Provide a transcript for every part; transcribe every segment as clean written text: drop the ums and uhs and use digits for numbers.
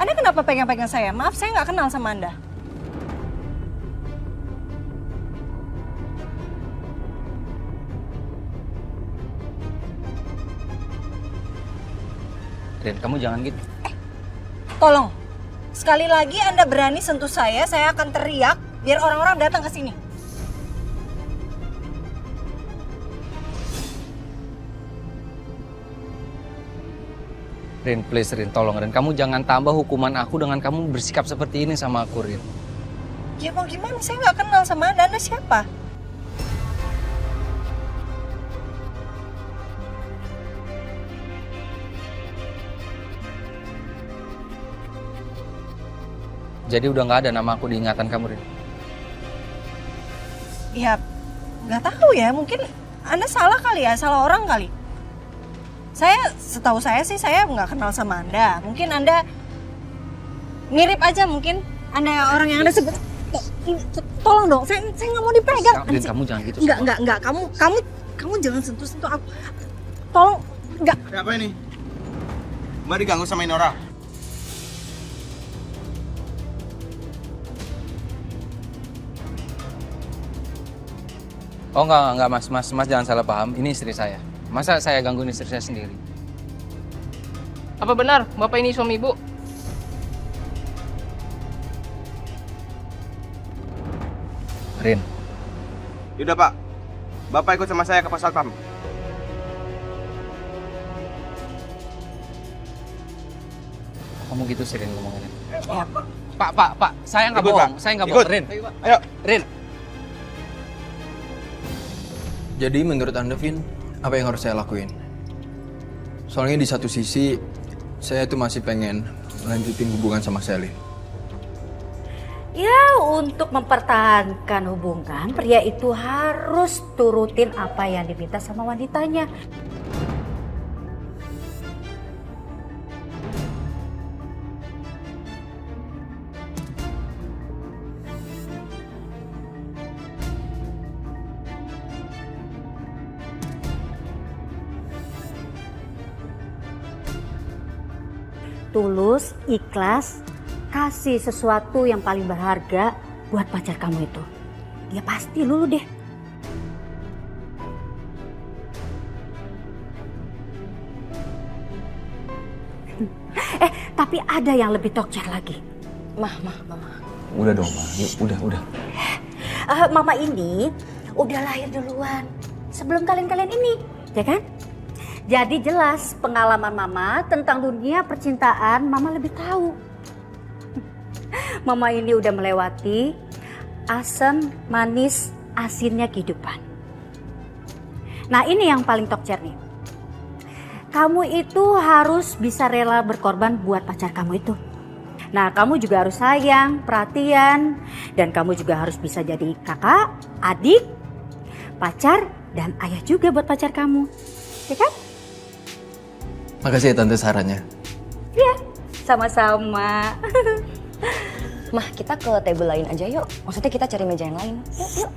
Anda kenapa pegang-pegang saya? Maaf, saya nggak kenal sama Anda. Rin, kamu jangan gitu. Tolong, sekali lagi Anda berani sentuh saya akan teriak biar orang-orang datang ke sini. Rin, please Rin, tolong Rin. Kamu jangan tambah hukuman aku dengan kamu bersikap seperti ini sama aku, Rin. Ya mau gimana? Saya nggak kenal sama Anda. Anda siapa? Jadi udah nggak ada nama aku di ingatan kamu, Rin. Ya, nggak tahu ya. Mungkin Anda salah kali ya, salah orang kali. Setahu saya sih saya nggak kenal sama Anda. Mungkin Anda mirip aja mungkin. Anda orang yang Anda sebut. Tolong dong, saya nggak mau dipegang. Rin, kamu jangan gitu. Enggak. Kamu jangan sentuh aku. Tolong, enggak. Ada apa ini? Mbak diganggu sama ini orang? Oh enggak Mas jangan salah paham. Ini istri saya. Masa saya gangguin istri saya sendiri? Apa benar Bapak ini suami Ibu? Rin, Yaudah Pak, Bapak ikut sama saya ke pos satpam. kamu gitu sih Rin ngomongin. Ya, Pak, saya nggak Ikut, bohong. Pak. Saya nggak Ikut. bohong. Rin, Ayo. Rin. Jadi menurut Anda, Vin, apa yang harus saya lakuin? Soalnya di satu sisi, saya tuh masih pengen lanjutin hubungan sama Sally. Ya, untuk mempertahankan hubungan, pria itu harus turutin apa yang diminta sama wanitanya. Tulus, ikhlas, kasih sesuatu yang paling berharga buat pacar kamu itu. Dia pasti lulu deh. Tapi ada yang lebih tokcer lagi. Mama. Udah dong, Ma. Yuk, udah. Mama ini udah lahir duluan sebelum kalian ini, ya kan? Jadi jelas pengalaman Mama tentang dunia percintaan Mama lebih tahu. Mama ini udah melewati asam, manis, asinnya kehidupan. Nah ini yang paling tokcer nih. Kamu itu harus bisa rela berkorban buat pacar kamu itu. Nah kamu juga harus sayang, perhatian, dan kamu juga harus bisa jadi kakak, adik, pacar, dan ayah juga buat pacar kamu. Ya kan? Makasih ya Tante sarannya. Iya, sama-sama. Mah, kita ke table lain aja yuk. Maksudnya kita cari meja yang lain. Yuk.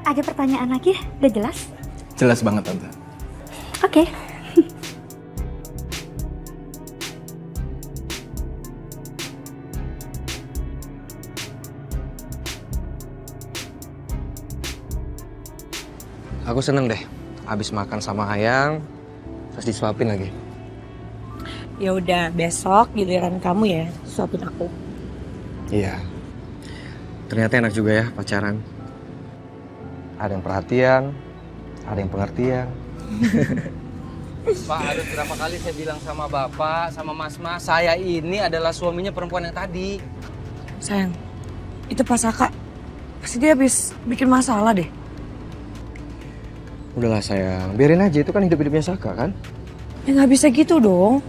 Ada pertanyaan lagi? Udah jelas? Jelas banget Tante. Oke. Aku seneng deh. Abis makan sama Hayang, terus disuapin lagi. Ya udah, besok giliran kamu ya suapin aku. Iya. Ternyata enak juga ya pacaran. Ada yang perhatian, ada yang pengertian. Pak, harus berapa kali saya bilang sama Bapak, sama Mas, saya ini adalah suaminya perempuan yang tadi. Sayang, itu Pak Saka. Pasti dia habis bikin masalah deh. Udahlah sayang, biarin aja, itu kan hidup-hidupnya Saka kan? Ya nggak bisa gitu dong.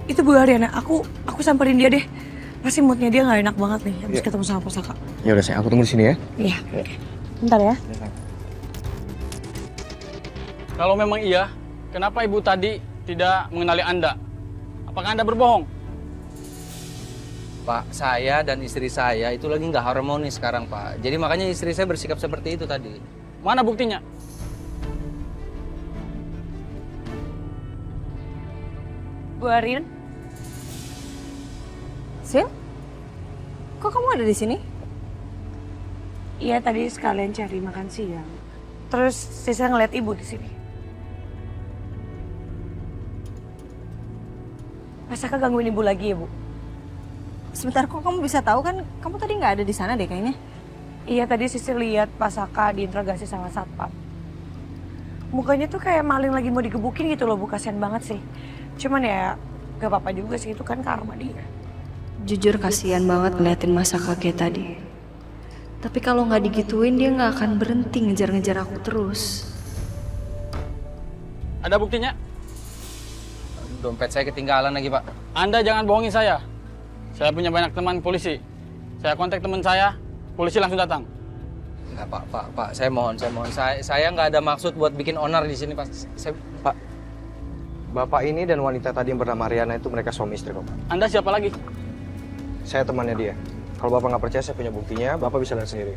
Itu Bu Ariana, aku samperin dia deh. Pasti moodnya dia nggak enak banget nih habis ketemu sama Pak Saka. Ya udah sayang, aku tunggu di sini ya. Iya. Bentar ya. Kalau memang iya, kenapa Ibu tadi tidak mengenali Anda? Apakah Anda berbohong? Pak, saya dan istri saya itu lagi nggak harmonis sekarang, Pak. Jadi makanya istri saya bersikap seperti itu tadi. Mana buktinya? Bu Arin, Sil? Kok kamu ada di sini? iya tadi sekalian cari makan siang. Terus Sisa ngeliat ibu di sini. Masaka gangguin ibu lagi ya, Bu? Sebentar, kok kamu bisa tahu kan? Kamu tadi nggak ada di sana deh kayaknya. Iya tadi Sisi lihat Pak Saka diinterogasi sama satpam. Mukanya tuh kayak maling lagi mau digebukin gitu loh, Bu. Kasian banget sih. Cuman ya gak apa-apa juga sih, itu kan karma dia. Jujur kasihan banget ngeliatin masa kakek tadi. Tapi kalau nggak digituin dia nggak akan berhenti ngejar-ngejar aku terus. Ada buktinya? Dompet saya ketinggalan lagi, Pak. Anda jangan bohongin saya. Saya punya banyak teman polisi. Saya kontak teman saya, polisi langsung datang. Enggak, Pak, saya mohon. Saya nggak ada maksud buat bikin onar di sini, Pak. Pak, bapak ini dan wanita tadi yang bernama Riana itu mereka suami istri kok, Pak. Anda siapa lagi? Saya temannya dia. Kalau bapak nggak percaya, saya punya buktinya. Bapak bisa lihat sendiri.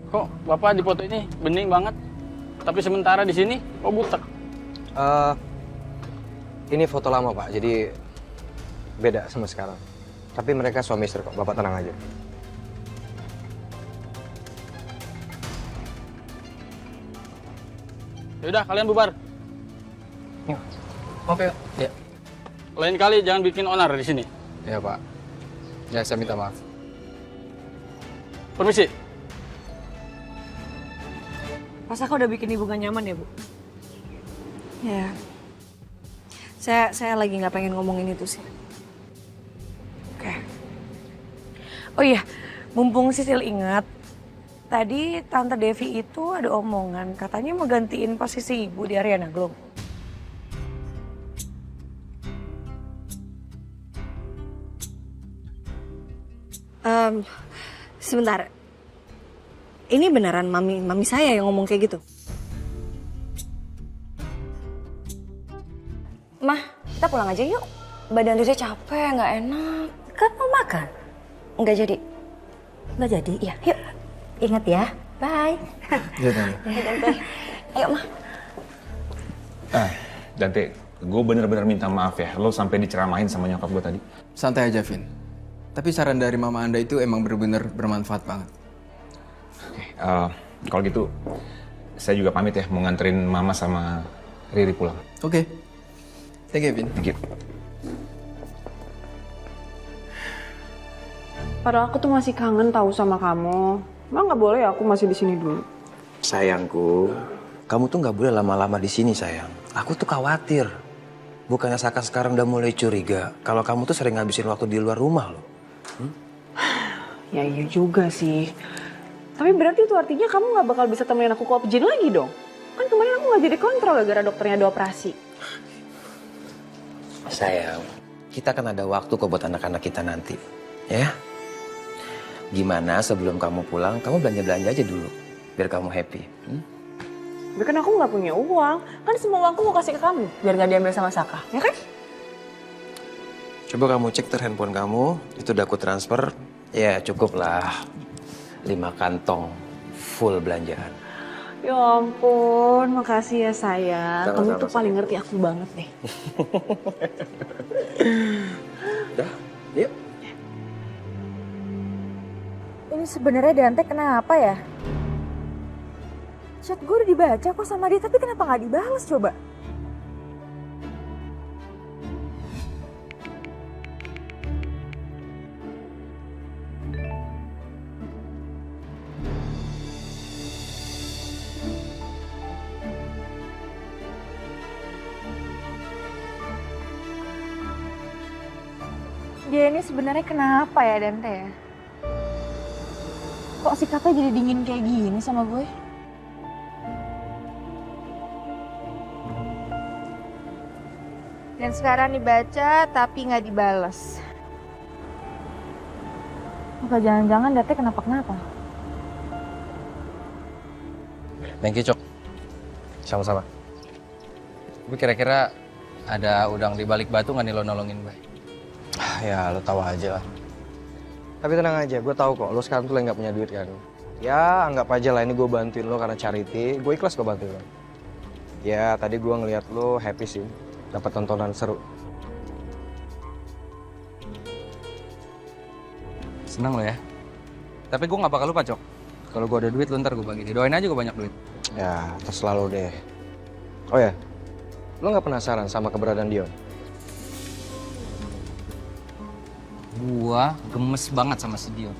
Kok Bapak di foto ini bening banget, tapi sementara di sini kok butek? Ini foto lama, Pak. Jadi beda sama sekarang. Tapi mereka suami istri kok. Bapak tenang aja. Yaudah, kalian bubar. Maaf ya. Ya. Lain kali jangan bikin onar di sini. Ya, Pak. Ya, saya minta maaf. Permisi. Pak Saka udah bikin ibu gak nyaman ya, Bu? Ya. Saya lagi nggak pengen ngomongin itu sih. Oke. Oh iya, mumpung Sisil ingat, tadi Tante Devi itu ada omongan, katanya mau gantiin posisi ibu di Ariana Glow. Sebentar. Ini beneran mami saya yang ngomong kayak gitu? Mah, kita pulang aja yuk. Badan Riri capek, nggak enak. Kan mau makan? Nggak jadi. Nggak jadi? Iya, yuk. Ingat ya. Bye. Ya, Tante. Ayo, Tante. Ayo, Mah. Dante, gue bener-bener minta maaf ya. Lo sampai diceramahin sama nyokap gue tadi. Santai aja, Vin. Tapi saran dari mama Anda itu emang bener-bener bermanfaat banget. Oke, kalau gitu saya juga pamit ya mau nganterin mama sama Riri pulang. Oke. Thank you, Vin. Thank you. Padahal aku tuh masih kangen tahu sama kamu. Emang nggak boleh ya aku masih di sini dulu? Sayangku, kamu tuh nggak boleh lama-lama di sini, sayang. Aku tuh khawatir. Bukannya Saka sekarang udah mulai curiga kalau kamu tuh sering ngabisin waktu di luar rumah loh. Ya iya juga sih. Tapi berarti itu artinya kamu nggak bakal bisa temenin aku ke Opjin lagi dong? Kan kemarin aku nggak jadi kontrol gara-gara dokternya ada operasi. Sayang, kita kan ada waktu kok buat anak-anak kita nanti, ya. Gimana sebelum kamu pulang, kamu belanja-belanja aja dulu, biar kamu happy. Tapi kan aku nggak punya uang. Kan semua uangku mau kasih ke kamu, biar nggak diambil sama Saka, ya kan? Coba kamu cek handphone kamu, itu udah aku transfer, ya cukup lah. 5 kantong full belanjaan. Ya ampun, makasih ya sayang. Sama-sama, Kamu tuh paling ngerti aku banget deh. Udah, yuk. Ini sebenarnya Dante kenapa ya? Chat gue udah dibaca kok sama dia, tapi kenapa nggak dibalas coba? Dia ini sebenarnya kenapa ya Dante ya? Kok sikapnya jadi dingin kayak gini sama gue? Dan sekarang dibaca tapi nggak dibales. Apa jangan-jangan Date kenapa-kenapa? Thank you, Cok. Sama-sama. Gue kira-kira ada udang di balik batu nggak nih lo nolongin gue? Ya lo tahu aja lah. Tapi tenang aja, gue tahu kok lo sekarang tuh lagi nggak punya duit kan. Ya anggap aja lah ini gue bantuin lo karena charity, gue ikhlas gue bantuin lo. Ya tadi gue ngeliat lo happy sih, dapat tontonan seru. Senang lo ya. Tapi gue nggak bakal lupa, Cok. Kalau gue ada duit, lo ntar gue bagi. Doain aja gue banyak duit. Ya terserah lo deh. Oh ya, lo nggak penasaran sama keberadaan Dion? Gua gemes banget sama si Dion.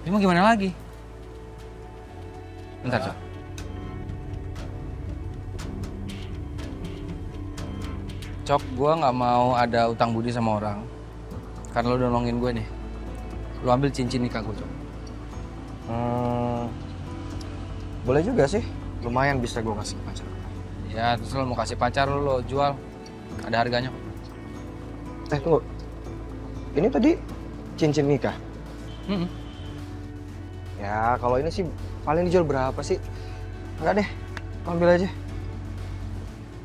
Tapi mau gimana lagi? Bentar, Cok. Cok, gua nggak mau ada utang budi sama orang. Karena lo udah nolongin gue nih. Lo ambil cincin nikah gue, Cok. Boleh juga sih, lumayan bisa gue kasih ke pacar. Ya, terus lo mau kasih pacar lo jual. Ada harganya. Tunggu. Ini tadi cincin nikah? Ya, kalau ini sih paling dijual berapa sih? Enggak deh, ambil aja.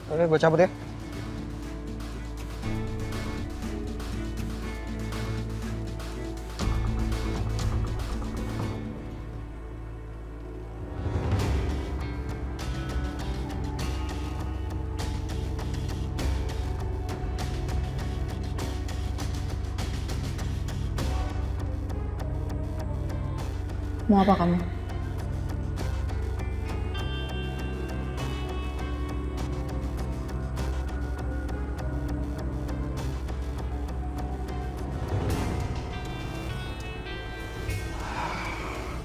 Oke, gue cabut ya. Mau apa kamu?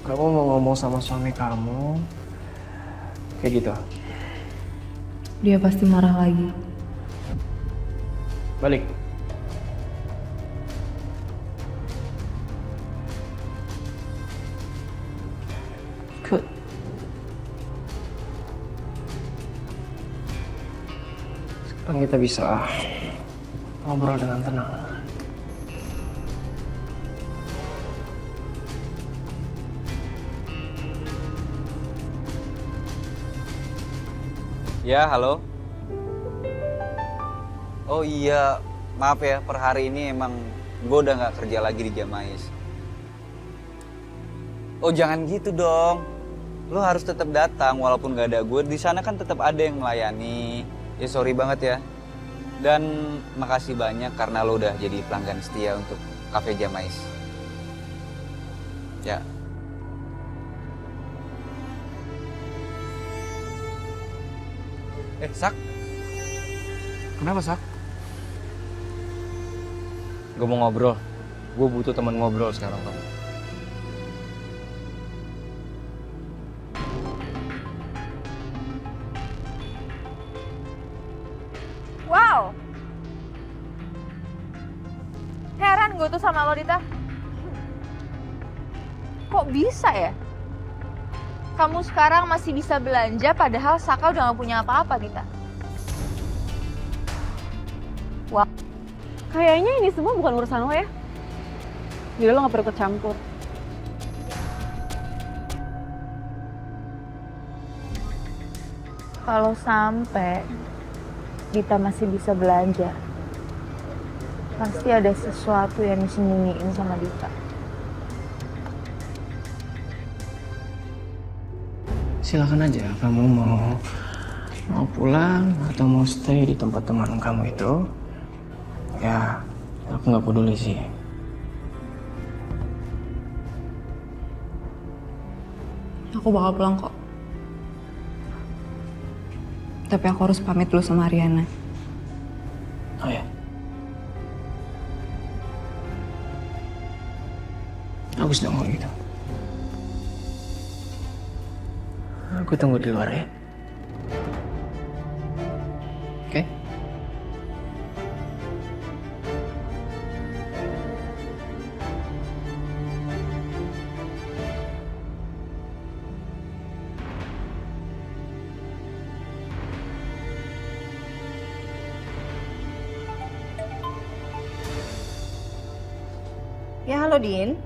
Kamu mau ngomong sama suami kamu kayak gitu? Dia pasti marah lagi. Balik. Good. Sekarang kita bisa ngobrol dengan tenang. Ya, halo. Oh iya, maaf ya, per hari ini emang gue udah nggak kerja lagi di Jamais. Oh jangan gitu dong, lo harus tetap datang walaupun gak ada gue. Di sana kan tetap ada yang melayani. Ya sorry banget ya. Dan makasih banyak karena lo udah jadi pelanggan setia untuk Cafe Jamais. Ya. Sak. Kenapa, Sak? Gue mau ngobrol. Gue butuh teman ngobrol sekarang, kamu. Wow. Heran gue tuh sama lo, Dita. Kok bisa ya? Kamu sekarang masih bisa belanja padahal Saka udah gak punya apa-apa, Dita. Wah. Kayaknya ini semua bukan urusan lo ya. Jadi lo gak perlu kecampur. Kalau sampai Dita masih bisa belanja, pasti ada sesuatu yang disembunyiin sama Dita. Silakan aja, kamu mau pulang atau mau stay di tempat teman kamu itu. Ya, aku nggak peduli sih. Aku bakal pulang kok. Tapi aku harus pamit dulu sama Ariana. Oh ya. Bagus dong kalau gitu. Aku tunggu di luar ya. Oke? Ya halo Din.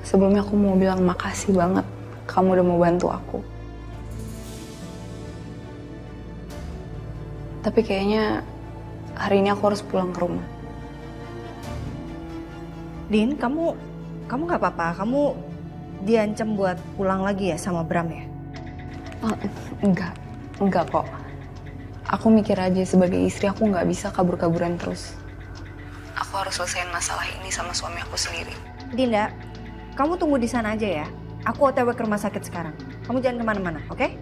Sebelumnya aku mau bilang makasih banget. Kamu udah mau bantu aku. Tapi kayaknya hari ini aku harus pulang ke rumah. Din, kamu nggak apa-apa. Kamu diancam buat pulang lagi ya sama Bram ya? Oh, enggak kok. Aku mikir aja sebagai istri aku nggak bisa kabur-kaburan terus. Aku harus selesaiin masalah ini sama suami aku sendiri. Dinda, kamu tunggu di sana aja ya. Aku OTW ke rumah sakit sekarang. Kamu jangan kemana-mana, oke?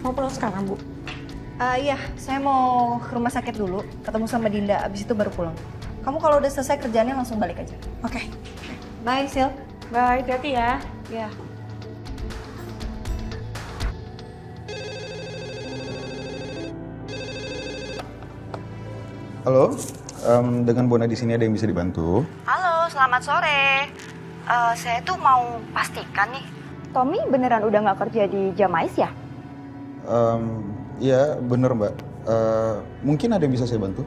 Mau pulang sekarang, Bu? Iya, saya mau ke rumah sakit dulu, ketemu sama Dinda, abis itu baru pulang. Kamu kalau udah selesai kerjaannya langsung balik aja. Oke. Bye, Sil. Bye, hati-hati ya. Ya. Halo, dengan Bona di sini ada yang bisa dibantu? Halo, selamat sore. Saya tuh mau pastikan nih, Tommy beneran udah nggak kerja di Jamais ya? Iya, bener Mbak. Mungkin ada yang bisa saya bantu?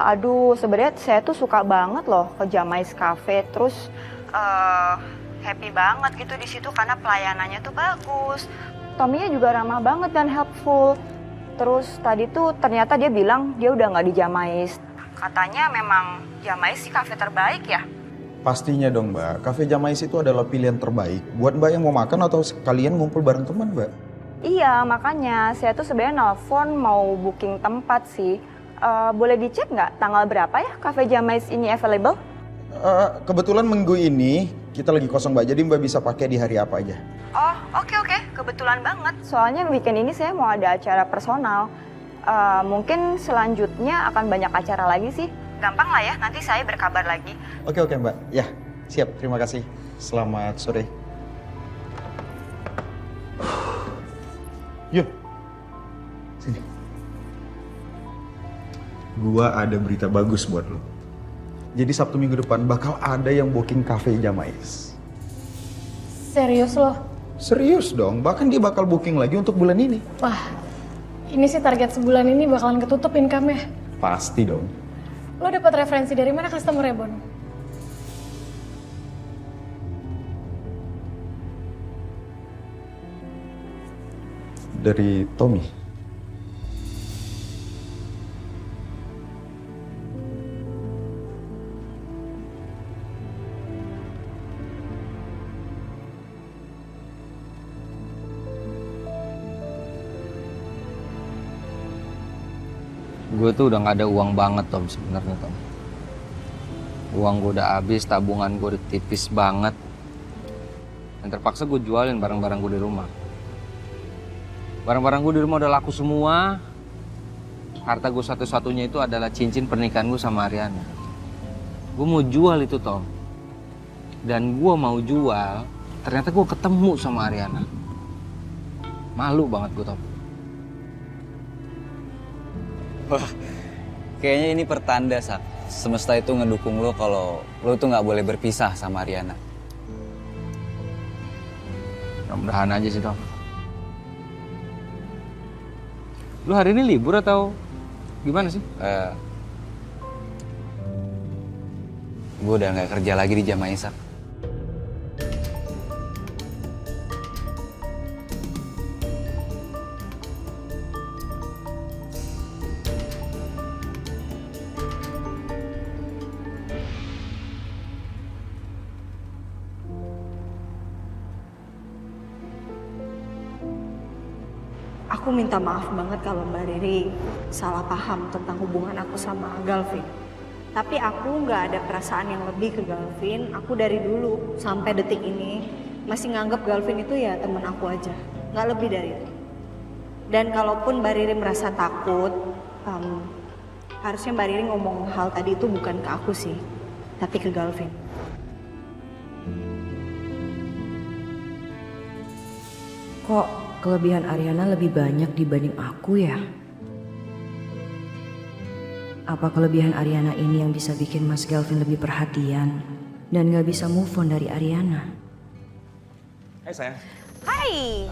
Aduh, sebenarnya saya tuh suka banget loh ke Jamais Cafe. Terus happy banget gitu di situ karena pelayanannya tuh bagus. Tommy-nya juga ramah banget dan helpful. Terus tadi tuh ternyata dia bilang dia udah nggak di Jamais. Katanya memang Jamais sih cafe terbaik ya? Pastinya dong Mbak, Cafe Jamais itu adalah pilihan terbaik. Buat Mbak yang mau makan atau sekalian ngumpul bareng teman Mbak? Iya, makanya saya tuh sebenarnya nelfon mau booking tempat sih. Boleh dicek nggak tanggal berapa ya Cafe Jamais ini available? Kebetulan minggu ini kita lagi kosong Mbak, jadi Mbak bisa pakai di hari apa aja. Oh, oke. Kebetulan banget. Soalnya weekend ini saya mau ada acara personal. Mungkin selanjutnya akan banyak acara lagi sih. Gampang lah ya, nanti saya berkabar lagi. Oke Mbak, ya siap, terima kasih. Selamat sore. Yuk, sini. Gua ada berita bagus buat lo. Jadi Sabtu minggu depan bakal ada yang booking Cafe Jamais. Serius loh? Serius dong, bahkan dia bakal booking lagi untuk bulan ini. Wah, ini sih target sebulan ini bakalan ketutup income-nya. Pasti dong. Lo dapat referensi dari mana customer-nya, Bon? Dari Tommy. Gue tuh udah gak ada uang banget Tom sebenarnya Tom. Uang gue udah habis, tabungan gue udah tipis banget. Dan terpaksa gue jualin barang-barang gue di rumah. Barang-barang gue di rumah udah laku semua. Harta gue satu-satunya itu adalah cincin pernikahan gue sama Ariana. Gue mau jual itu Tom. Dan gue mau jual, ternyata gue ketemu sama Ariana. Malu banget gue Tom. Wah, kayaknya ini pertanda, Sak. Semesta itu ngedukung lo kalau lo tuh nggak boleh berpisah sama Ariana. Mudah-mudahan aja sih, Tom. Lu hari ini libur atau gimana sih? Gue udah nggak kerja lagi di Jamais, Sak. Aku minta maaf banget kalau Mbak Riri salah paham tentang hubungan aku sama Galvin. Tapi aku nggak ada perasaan yang lebih ke Galvin. Aku dari dulu sampai detik ini masih nganggap Galvin itu ya temen aku aja, nggak lebih dari itu. Dan kalaupun Mbak Riri merasa takut, harusnya Mbak Riri ngomong hal tadi itu bukan ke aku sih, tapi ke Galvin. Kok kelebihan Ariana lebih banyak dibanding aku ya? Apa kelebihan Ariana ini yang bisa bikin Mas Galvin lebih perhatian dan gak bisa move on dari Ariana? Hai sayang. Hai.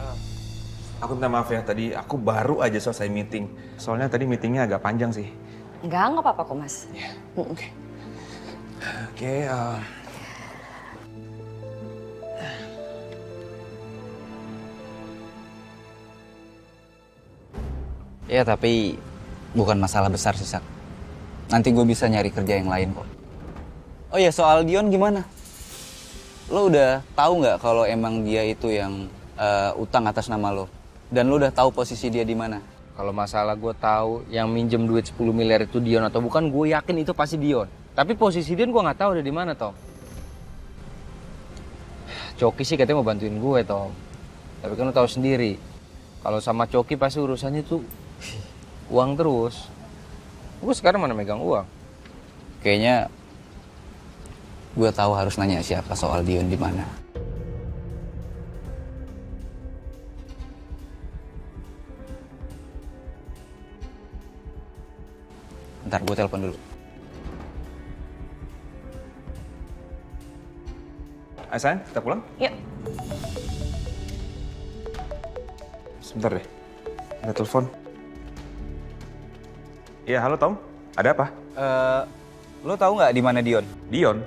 Aku minta maaf ya, tadi aku baru aja selesai meeting. Soalnya tadi meetingnya agak panjang sih. Nggak apa-apa kok mas. Oke, Ya tapi bukan masalah besar sih, Sak. Nanti gue bisa nyari kerja yang lain kok. Oh ya, soal Dion gimana? Lo udah tahu nggak kalau emang dia itu yang utang atas nama lo? Dan lo udah tahu posisi dia di mana? Kalau masalah gue tahu yang minjem duit 10 miliar itu Dion atau bukan, gue yakin itu pasti Dion. Tapi posisi Dion gue nggak tahu ada di mana, Tom. Coki sih katanya mau bantuin gue, Tom. Tapi kan lo tahu sendiri, kalau sama Coki pasti urusannya tuh uang terus. Gue sekarang mana megang uang? Kayaknya gue tahu harus nanya siapa soal Dion di mana. Ntar gue telepon dulu. Ayo sayang, kita pulang? Yuk. Sebentar deh, ada telepon. Iya, halo Tom. Ada apa? Lo tahu nggak di mana Dion? Dion?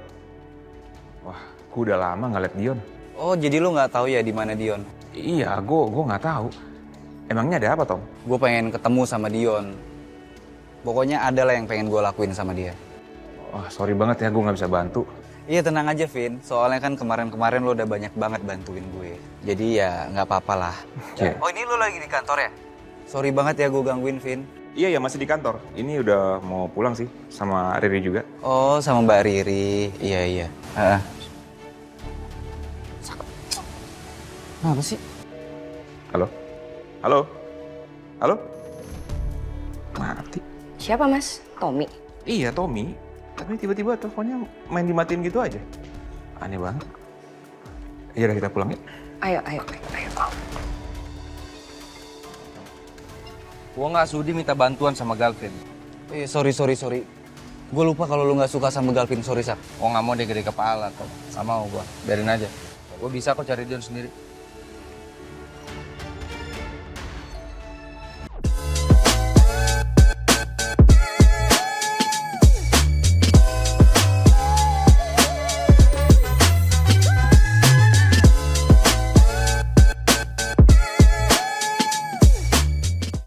Wah, gue udah lama nggak liat Dion. Oh, jadi lo nggak tahu ya di mana Dion? Iya, gue nggak tahu. Emangnya ada apa, Tom? Gue pengen ketemu sama Dion. Pokoknya ada lah yang pengen gue lakuin sama dia. Wah, sorry banget ya, gue nggak bisa bantu. Iya, tenang aja, Vin. Soalnya kan kemarin-kemarin lo udah banyak banget bantuin gue. Jadi ya nggak apa-apa lah. Yeah. Oh, ini lo lagi di kantor ya? Sorry banget ya gue gangguin, Vin. Iya, ya masih di kantor. Ini udah mau pulang sih, sama Riri juga. Oh, sama Mbak Riri. Iya. Kenapa sih? Halo? Halo? Halo? Mati. Siapa mas? Tommy? Iya, Tommy. Tapi tiba-tiba teleponnya main dimatiin gitu aja. Aneh banget. Ya udah, kita pulang ya. Ayo. Gue nggak sudi minta bantuan sama Galvin. Sorry. Gue lupa kalau lu nggak suka sama Galvin. Sorry, Sak. Oh nggak mau dia gede kepala, Tom. Nggak mau gue. Biarin aja. Gue bisa kok cari Dion sendiri.